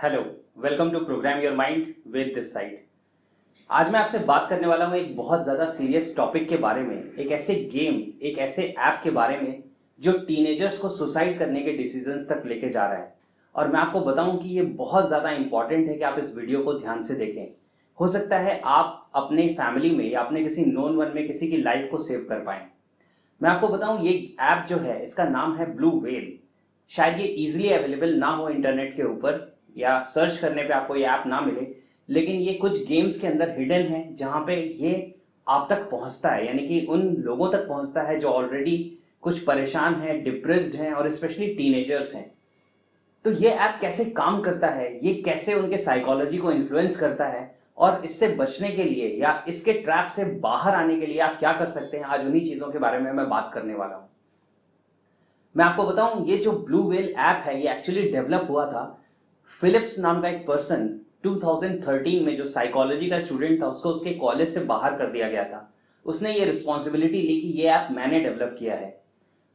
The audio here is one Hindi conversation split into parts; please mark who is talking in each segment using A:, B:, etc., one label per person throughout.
A: Hello, welcome to program your mind with this side. आज मैं आपसे बात करने वाला हूँ एक बहुत ज़्यादा सीरियस टॉपिक के बारे में, एक ऐसे गेम, एक ऐसे ऐप के बारे में जो टीनेजर्स को सुसाइड करने के डिसीजंस तक लेके जा रहा है। और मैं आपको बताऊं कि ये बहुत ज़्यादा इंपॉर्टेंट है कि आप इस वीडियो को ध्यान से देखें। हो सकता है आप अपने फैमिली में या अपने किसी नोन वन में किसी की लाइफ को सेव कर पाएँ। मैं आपको बताऊं, ये ऐप जो है इसका नाम है ब्लू व्हेल। शायद ये इजीली अवेलेबल ना हो इंटरनेट के ऊपर या सर्च करने पे आपको ये ऐप ना मिले, लेकिन ये कुछ गेम्स के अंदर हिडन है जहाँ पे ये आप तक पहुँचता है, यानी कि उन लोगों तक पहुँचता है जो ऑलरेडी कुछ परेशान हैं, डिप्रेस्ड हैं और स्पेशली टीनेजर्स हैं। तो ये ऐप कैसे काम करता है, ये कैसे उनके साइकोलॉजी को इन्फ्लुएंस करता है और इससे बचने के लिए या इसके ट्रैप से बाहर आने के लिए आप क्या कर सकते हैं, आज उन्हीं चीज़ों के बारे में मैं बात करने वाला हूँ। मैं आपको बताऊं, ये जो ब्लू व्हेल ऐप है ये एक्चुअली डेवलप हुआ था। फिलिप्स नाम का एक पर्सन 2013 में, जो साइकोलॉजी का स्टूडेंट था, उसको उसके कॉलेज से बाहर कर दिया गया था। उसने ये रिस्पॉन्सिबिलिटी ली कि ये ऐप मैंने डेवलप किया है।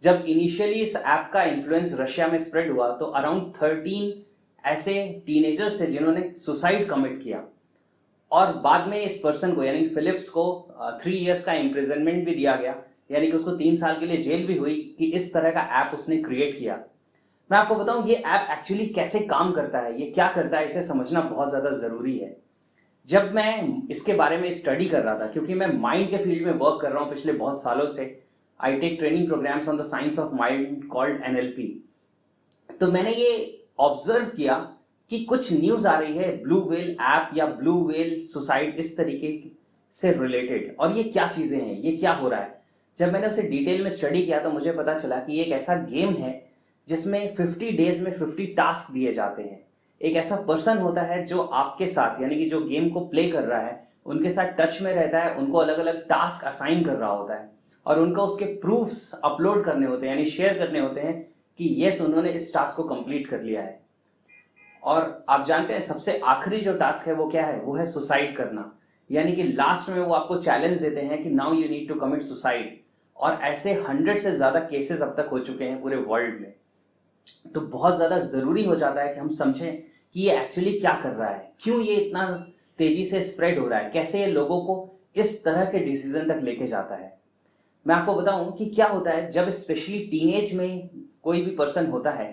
A: जब इनिशियली इस ऐप का इन्फ्लुएंस रशिया में स्प्रेड हुआ तो अराउंड 13 ऐसे टीनेजर्स थे जिन्होंने सुसाइड कमिट किया और बाद में इस पर्सन को, यानी फिलिप्स को 3 इयर्स का इम्प्रिजनमेंट भी दिया गया, यानी कि उसको 3 साल के लिए जेल भी हुई कि इस तरह का ऐप उसने क्रिएट किया। मैं आपको बताऊं ये ऐप एक्चुअली कैसे काम करता है, ये क्या करता है, इसे समझना बहुत ज़्यादा ज़रूरी है। जब मैं इसके बारे में स्टडी कर रहा था, क्योंकि मैं माइंड के फील्ड में वर्क कर रहा हूँ पिछले बहुत सालों से, I take training programs on the science of mind called NLP। तो मैंने ये ऑब्जर्व किया कि कुछ न्यूज़ आ रही है ब्लू व्हेल ऐप या ब्लू व्हेल सुसाइड इस तरीके से रिलेटेड, और ये क्या चीज़ें हैं, ये क्या हो रहा है। जब मैंने उसे डिटेल में स्टडी किया तो मुझे पता चला कि ये एक ऐसा गेम है जिसमें 50 डेज में 50 टास्क दिए जाते हैं। एक ऐसा पर्सन होता है जो आपके साथ, यानी कि जो गेम को प्ले कर रहा है उनके साथ टच में रहता है, उनको अलग अलग टास्क असाइन कर रहा होता है और उनको उसके प्रूफ्स अपलोड करने होते हैं, यानी शेयर करने होते हैं कि यस उन्होंने इस टास्क को कंप्लीट कर लिया है। और आप जानते हैं सबसे आखिरी जो टास्क है वो क्या है, वो है सुसाइड करना। यानी कि लास्ट में वो आपको चैलेंज देते हैं कि now you need to commit suicide. और ऐसे 100 से ज़्यादा केसेस अब तक हो चुके हैं पूरे वर्ल्ड में। तो बहुत ज़्यादा ज़रूरी हो जाता है कि हम समझें कि ये एक्चुअली क्या कर रहा है, क्यों ये इतना तेज़ी से स्प्रेड हो रहा है, कैसे ये लोगों को इस तरह के डिसीजन तक लेके जाता है। मैं आपको बताऊं कि क्या होता है जब स्पेशली टीनेज में कोई भी पर्सन होता है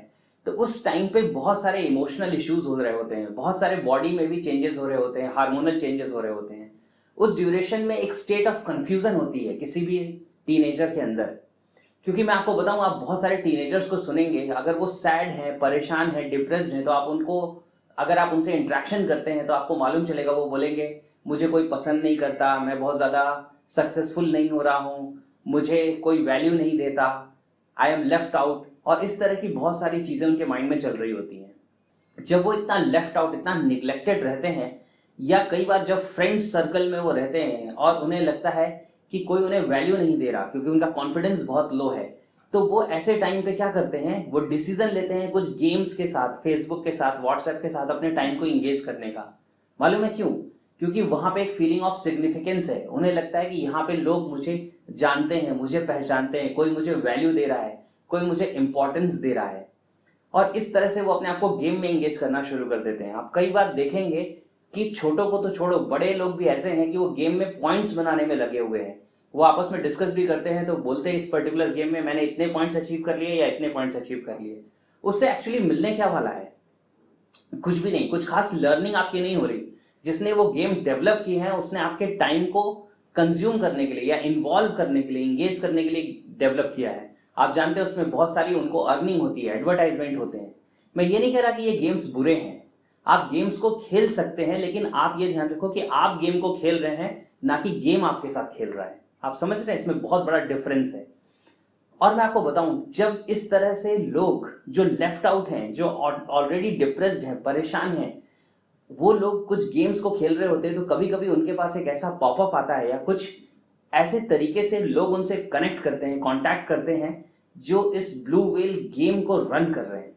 A: तो उस टाइम पे बहुत सारे इमोशनल इश्यूज हो रहे होते हैं, बहुत सारे बॉडी में भी चेंजेस हो रहे होते हैं, हार्मोनल चेंजेस हो रहे होते हैं। उस ड्यूरेशन में एक स्टेट ऑफ कन्फ्यूजन होती है किसी भी टीनेजर के अंदर। क्योंकि मैं आपको बताऊं, आप बहुत सारे टीनेजर्स को सुनेंगे, अगर वो सैड हैं, परेशान हैं, डिप्रेस्ड हैं, तो आप उनको, अगर आप उनसे इंटरेक्शन करते हैं तो आपको मालूम चलेगा वो बोलेंगे मुझे कोई पसंद नहीं करता, मैं बहुत ज़्यादा सक्सेसफुल नहीं हो रहा हूँ, मुझे कोई वैल्यू नहीं देता, आई एम लेफ्ट आउट, और इस तरह की बहुत सारी चीज़ें उनके माइंड में चल रही होती हैं। जब वो इतना लेफ्ट आउट, इतना निगलेक्टेड रहते हैं, या कई बार जब फ्रेंड्स सर्कल में वो रहते हैं और उन्हें लगता है कि कोई उन्हें वैल्यू नहीं दे रहा क्योंकि उनका कॉन्फिडेंस बहुत लो है, तो वो ऐसे टाइम पे क्या करते हैं, वो डिसीजन लेते हैं कुछ गेम्स के साथ, फेसबुक के साथ, व्हाट्सएप के साथ अपने टाइम को इंगेज करने का। मालूम है क्यों? क्योंकि वहाँ पे एक फीलिंग ऑफ सिग्निफिकेंस है। उन्हें लगता है कि यहाँ पे लोग मुझे जानते हैं, मुझे पहचानते हैं, कोई मुझे वैल्यू दे रहा है, कोई मुझे इंपॉर्टेंस दे रहा है। और इस तरह से वो अपने आप को गेम में इंगेज करना शुरू कर देते हैं। आप कई बार देखेंगे कि छोटों को तो छोड़ो, बड़े लोग भी ऐसे हैं कि वो गेम में पॉइंट्स बनाने में लगे हुए हैं। वो आपस में डिस्कस भी करते हैं तो बोलते हैं इस पर्टिकुलर गेम में मैंने इतने पॉइंट्स अचीव कर लिए या इतने पॉइंट्स अचीव कर लिए। उससे एक्चुअली मिलने क्या वाला है? कुछ भी नहीं, कुछ खास लर्निंग आपकी नहीं हो रही। जिसने वो गेम डेवलप की है उसने आपके टाइम को कंज्यूम करने के लिए या इन्वॉल्व करने के लिए, इंगेज करने के लिए डेवलप किया है। आप जानते हैं उसमें बहुत सारी उनको अर्निंग होती है, एडवर्टाइजमेंट होते हैं। मैं ये नहीं कह रहा कि ये गेम्स बुरे हैं, आप गेम्स को खेल सकते हैं, लेकिन आप ये ध्यान रखो कि आप गेम को खेल रहे हैं, ना कि गेम आपके साथ खेल रहा है। आप समझ रहे हैं, इसमें बहुत बड़ा डिफरेंस है। और मैं आपको बताऊं, जब इस तरह से लोग जो लेफ्ट आउट हैं, जो ऑलरेडी डिप्रेस्ड हैं, परेशान हैं, वो लोग कुछ गेम्स को खेल रहे होते हैं तो कभी कभी उनके पास एक ऐसा पॉपअप आता है या कुछ ऐसे तरीके से लोग उनसे कनेक्ट करते हैं, कांटेक्ट करते हैं, जो इस ब्लू व्हेल गेम को रन कर रहे हैं।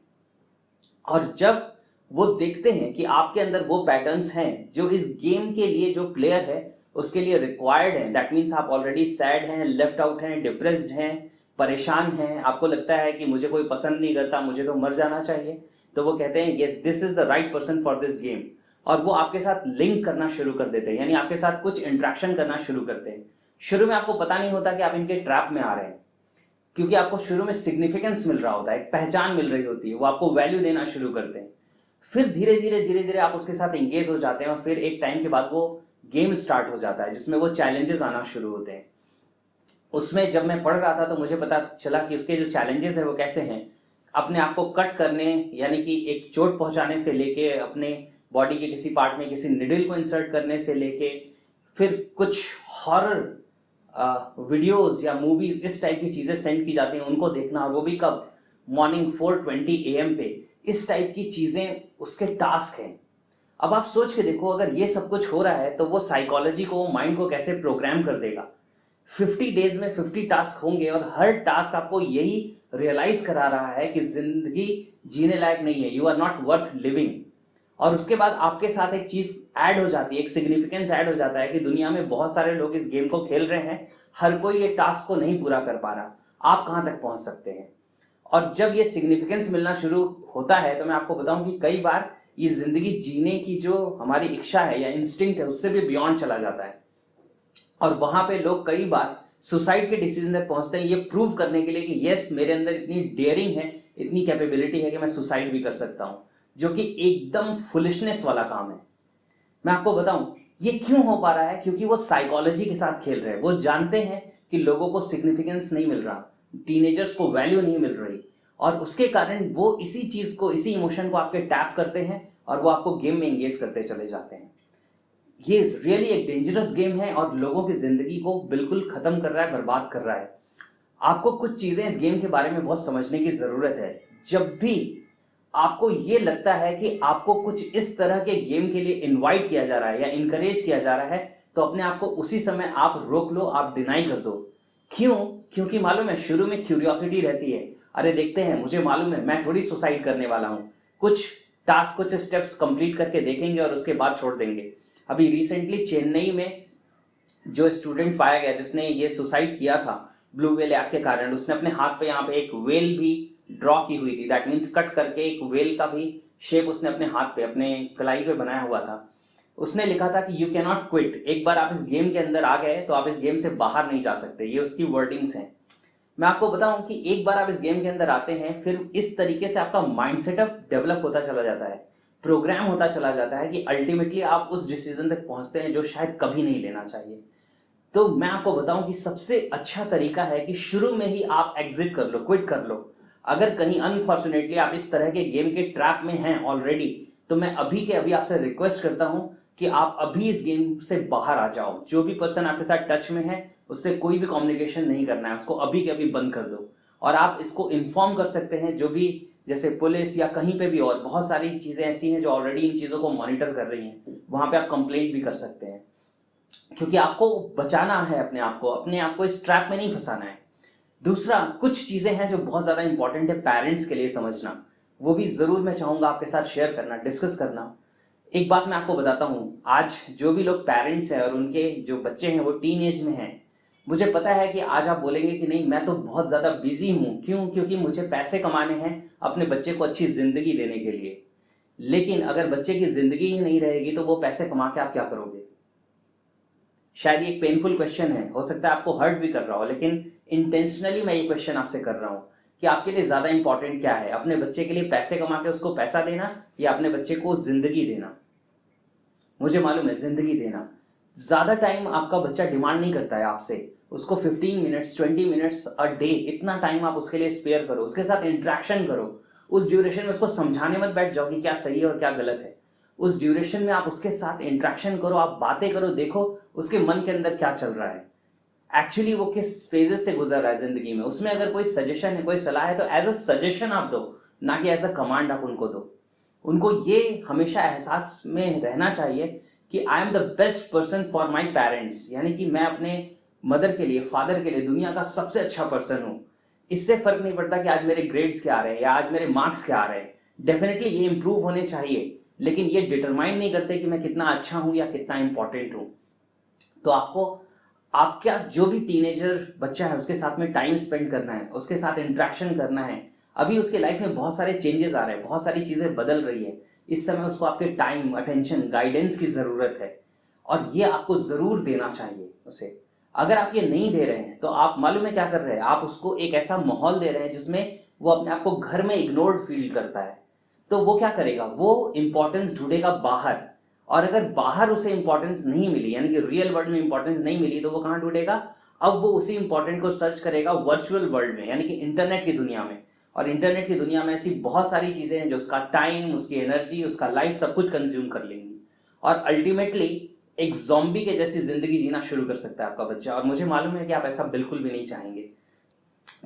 A: और जब वो देखते हैं कि आपके अंदर वो पैटर्न्स हैं जो इस गेम के लिए, जो प्लेयर है उसके लिए रिक्वायर्ड है, दैट मीन्स आप ऑलरेडी सैड हैं, लेफ्ट आउट हैं, डिप्रेस्ड हैं, परेशान हैं, आपको लगता है कि मुझे कोई पसंद नहीं करता, मुझे तो मर जाना चाहिए, तो वो कहते हैं yes this is the right person for this game, और वो आपके साथ लिंक करना शुरू कर देते हैं, यानी आपके साथ कुछ इंट्रैक्शन करना शुरू करते हैं। शुरू में आपको पता नहीं होता कि आप इनके ट्रैप में आ रहे हैं, क्योंकि आपको शुरू में सिग्निफिकेंस मिल रहा होता है, एक पहचान मिल रही होती है, वो आपको वैल्यू देना शुरू करते हैं। फिर धीरे धीरे आप उसके साथ एंगेज हो जाते हैं, और फिर एक टाइम के बाद वो गेम स्टार्ट हो जाता है जिसमें वो चैलेंजेस आना शुरू होते हैं। उसमें जब मैं पढ़ रहा था तो मुझे पता चला कि उसके जो चैलेंजेस है वो कैसे हैं। अपने आप को कट करने, यानी कि एक चोट पहुंचाने से लेके, अपने बॉडी के किसी पार्ट में किसी निडल को इंसर्ट करने से लेके, फिर कुछ हॉरर वीडियोस या मूवीज इस टाइप की चीज़ें सेंड की जाती हैं, उनको देखना, और वो भी कब, मॉर्निंग 4:20 AM पे। इस टाइप की चीज़ें उसके टास्क हैं। अब आप सोच के देखो, अगर ये सब कुछ हो रहा है तो वो साइकोलॉजी को, माइंड को कैसे प्रोग्राम कर देगा। 50 डेज में 50 टास्क होंगे, और हर टास्क आपको यही रियलाइज करा रहा है कि जिंदगी जीने लायक नहीं है, you are not worth living. और उसके बाद आपके साथ एक चीज ऐड हो जाती है, एक सिग्निफिकेंस ऐड हो जाता है कि दुनिया में बहुत सारे लोग इस गेम को खेल रहे हैं, हर कोई ये टास्क को नहीं पूरा कर पा रहा, आप कहां तक पहुंच सकते हैं। और जब ये सिग्निफिकेंस मिलना शुरू होता है तो मैं आपको बताऊं कि कई बार ये जिंदगी जीने की जो हमारी इच्छा है या इंस्टिंक्ट है उससे भी बियॉन्ड चला जाता है, और वहां पे लोग कई बार सुसाइड के डिसीजन तक पहुंचते हैं, ये प्रूव करने के लिए कि यस मेरे अंदर इतनी डेयरिंग है, इतनी कैपेबिलिटी है कि मैं सुसाइड भी कर सकता हूं, जो कि एकदम फुलिशनेस वाला काम है। मैं आपको बताऊं ये क्यों हो पा रहा है, क्योंकि वो साइकोलॉजी के साथ खेल रहे हैं। वो जानते हैं कि लोगों को सिग्निफिकेंस नहीं मिल रहा, टीनेजर्स को वैल्यू नहीं मिल रही, और उसके कारण वो इसी चीज को, इसी इमोशन को आपके टैप करते हैं, और वो आपको गेम में एंगेज करते चले जाते हैं। ये रियली एक डेंजरस गेम है, और लोगों की जिंदगी को बिल्कुल खत्म कर रहा है, बर्बाद कर रहा है। आपको कुछ चीजें इस गेम के बारे में बहुत समझने की जरूरत है। जब भी आपको ये लगता है कि आपको कुछ इस तरह के गेम के लिए इनवाइट किया जा रहा है या इनकरेज किया जा रहा है, तो अपने आप को उसी समय आप रोक लो, आप डिनाई कर दो। क्यों? क्योंकि मालूम है, शुरू में क्यूरियोसिटी रहती है, अरे देखते हैं, मुझे मालूम है मैं थोड़ी सुसाइड करने वाला हूं, कुछ टास्क, कुछ स्टेप्स कंप्लीट करके देखेंगे और उसके बाद छोड़ देंगे। अभी रिसेंटली चेन्नई में जो स्टूडेंट पाया गया जिसने ये सुसाइड किया था ब्लू व्हेल ऐप के कारण, उसने अपने हाथ पे यहाँ पे एक वेल भी ड्रॉ की हुई थी, दैट मीन्स कट करके एक वेल का भी शेप उसने अपने हाथ पे, अपने कलाई पे बनाया हुआ था। उसने लिखा था कि यू कैन नॉट क्विट, एक बार आप इस गेम के अंदर आ गए तो आप इस गेम से बाहर नहीं जा सकते, ये उसकी वर्डिंग्स हैं। मैं आपको बताऊं कि एक बार आप इस गेम के अंदर आते हैं, फिर इस तरीके से आपका माइंड सेटअप डेवलप होता चला जाता है, प्रोग्राम होता चला जाता है कि अल्टीमेटली आप उस डिसीजन तक पहुंचते हैं जो शायद कभी नहीं लेना चाहिए। तो मैं आपको बताऊं कि सबसे अच्छा तरीका है कि शुरू में ही आप एग्जिट कर लो, क्विट कर लो। अगर कहीं अनफॉर्चुनेटली आप इस तरह के गेम के ट्रैप में हैं ऑलरेडी, तो मैं अभी के अभी आपसे रिक्वेस्ट करता हूं कि आप अभी इस गेम से बाहर आ जाओ। जो भी पर्सन आपके साथ टच में है उससे कोई भी कम्युनिकेशन नहीं करना है, उसको अभी के अभी बंद कर दो। और आप इसको इन्फॉर्म कर सकते हैं, जो भी जैसे पुलिस या कहीं पे भी, और बहुत सारी चीजें ऐसी हैं जो ऑलरेडी इन चीजों को मॉनिटर कर रही हैं, वहां पे आप कंप्लेंट भी कर सकते हैं, क्योंकि आपको बचाना है अपने आप को इस ट्रैप में नहीं फंसाना है। दूसरा, कुछ चीजें हैं जो बहुत ज्यादा इंपॉर्टेंट है पेरेंट्स के लिए समझना, वो भी जरूर मैं चाहूंगा आपके साथ शेयर करना, डिस्कस करना। एक बात मैं आपको बताता हूं, आज जो भी लोग पेरेंट्स हैं और उनके जो बच्चे हैं वो टीन एज में हैं, मुझे पता है कि आज आप बोलेंगे कि नहीं मैं तो बहुत ज्यादा बिजी हूं, क्यों? क्योंकि मुझे पैसे कमाने हैं अपने बच्चे को अच्छी जिंदगी देने के लिए। लेकिन अगर बच्चे की जिंदगी ही नहीं रहेगी तो वो पैसे कमा के आप क्या करोगे? शायद ये एक पेनफुल क्वेश्चन है, हो सकता है आपको हर्ट भी कर रहा हो, लेकिन इंटेंशनली मैं ये क्वेश्चन आपसे कर रहा हूं कि आपके लिए ज्यादा इंपॉर्टेंट क्या है, अपने बच्चे के लिए पैसे कमा के उसको पैसा देना या अपने बच्चे को जिंदगी देना? मुझे मालूम है जिंदगी देना। ज्यादा टाइम आपका बच्चा डिमांड नहीं करता है आपसे, उसको 15 मिनट्स 20 मिनट्स अ डे, इतना टाइम आप उसके लिए स्पेयर करो, उसके साथ इंटरेक्शन करो। उस ड्यूरेशन में उसको समझाने मत बैठ जाओ कि क्या सही है और क्या गलत है। उस ड्यूरेशन में आप उसके साथ इंटरेक्शन करो, आप बातें करो, देखो उसके मन के अंदर क्या चल रहा है, एक्चुअली वो किस फेजेस से गुजर रहा है जिंदगी में। उसमें अगर कोई सजेशन है, कोई सलाह है, तो एज अ सजेशन आप दो, ना कि एज अ कमांड आप उनको दो। उनको ये हमेशा एहसास में रहना चाहिए कि I am the best person for my parents, यानी कि मैं अपने मदर के लिए, फादर के लिए दुनिया का सबसे अच्छा पर्सन हूं। इससे फर्क नहीं पड़ता कि आज मेरे ग्रेड्स क्या आ रहे हैं या आज मेरे मार्क्स क्या आ रहे हैं, डेफिनेटली ये इंप्रूव होने चाहिए, लेकिन ये डिटरमाइन नहीं करते कि मैं कितना अच्छा हूं या कितना इंपॉर्टेंट हूं। तो आपको आपका जो भी टीनेजर बच्चा है उसके साथ में टाइम स्पेंड करना है, उसके साथ इंटरेक्शन करना है, अभी उसके लाइफ में बहुत सारे चेंजेस आ रहे हैं, बहुत सारी चीज़ें बदल रही है। इस समय उसको आपके टाइम, अटेंशन, गाइडेंस की ज़रूरत है और ये आपको ज़रूर देना चाहिए उसे। अगर आप ये नहीं दे रहे हैं तो आप मालूम है क्या कर रहे हैं, आप उसको एक ऐसा माहौल दे रहे हैं जिसमें वो अपने आप को घर में इग्नोर्ड फील करता है। तो वो क्या करेगा, वो इंपॉर्टेंस ढूंढेगा बाहर, और अगर बाहर उसे इंपॉर्टेंस नहीं मिली, यानी कि रियल वर्ल्ड में इंपॉर्टेंस नहीं मिली, तो वो कहाँ ढूंढेगा, अब वो उसी इंपॉर्टेंट को सर्च करेगा वर्चुअल वर्ल्ड में, यानी कि इंटरनेट की दुनिया में। और इंटरनेट की दुनिया में ऐसी बहुत सारी चीज़ें हैं जो उसका टाइम, उसकी एनर्जी, उसका लाइफ सब कुछ कंज्यूम कर लेंगी, और अल्टीमेटली एक ज़ॉम्बी के जैसी ज़िंदगी जीना शुरू कर सकता है आपका बच्चा। और मुझे मालूम है कि आप ऐसा बिल्कुल भी नहीं चाहेंगे।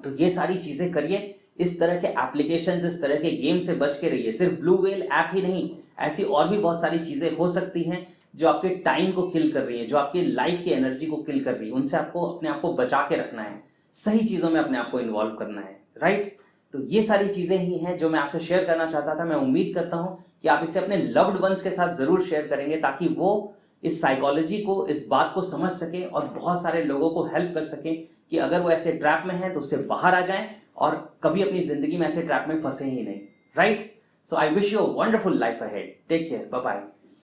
A: तो ये सारी चीज़ें करिए, इस तरह के एप्लीकेशंस, इस तरह के गेम से बच के रहिए। सिर्फ ब्लू व्हेल ऐप ही नहीं, ऐसी और भी बहुत सारी चीज़ें हो सकती हैं जो आपके टाइम को किल कर रही है, जो आपकी लाइफ की एनर्जी को किल कर रही है। उनसे आपको अपने आप को बचा के रखना है, सही चीज़ों में अपने आप को इन्वॉल्व करना है, राइट। तो ये सारी चीज़ें ही हैं जो मैं आपसे शेयर करना चाहता था। मैं उम्मीद करता हूँ कि आप इसे अपने लव्ड वंस के साथ ज़रूर शेयर करेंगे, ताकि वो इस साइकोलॉजी को, इस बात को समझ सकें और बहुत सारे लोगों को हेल्प कर सकें कि अगर वो ऐसे ट्रैप में हैं तो उससे बाहर आ जाएं और कभी अपनी ज़िंदगी में ऐसे ट्रैप में फंसे ही नहीं, right. So I wish you a wonderful life ahead. Take care, bye bye.